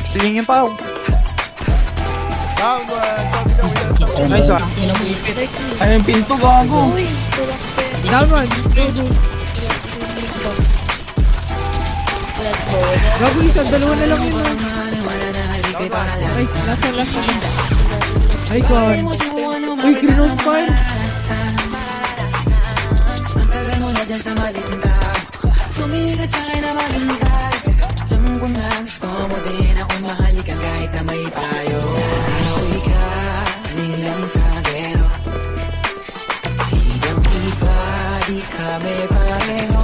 Tingin pa ako. Down one. Nice one. Ay, yung pinto, gago. Down one. Gago isa, dalawa na lang yun. Nice, last one. Nice one. Uy, Greenhouse Fire. Tumigas sa akin na maghintay. Alam ko na gusto mo din akong mahalikan kahit na may payo. Uy ka, nilang sa gero. Hidang iba, di kami pareho.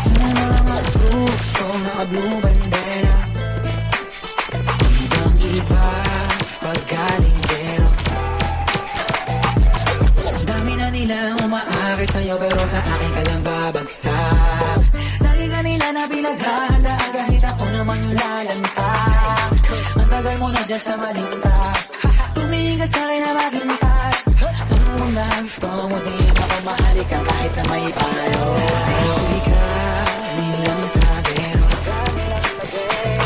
Yung mga troops ko naka-blue bandera. Hidang iba, paggaling gero. Dami na nilang umaakit sa'yo pero sa akin ka lang babagsak. Lagi ka nila na pinaghahandaan kahit ako naman yung lalantak. Ang tagal mo na dyan sa malintak. Tumigas na rin na maghintay. Alam mo na gusto mo din ako mahalikan kahit na may payo. Hindi ka nilang sagero.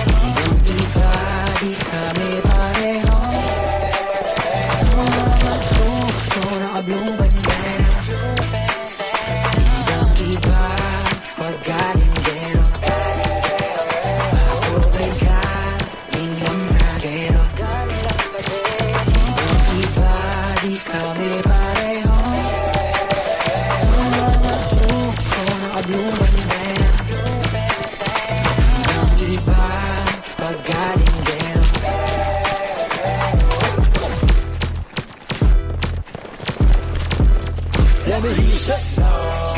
Hidang iba, di kami pareho. Mga troops ko naka-blue bandera. Hidang iba, paggaling gero. Ako kay galing lang sa gero. Hidang iba, di kami pareho. Mga troops ko naka-blue bandera. Hidang iba, paggaling gero. Let me hear you say no.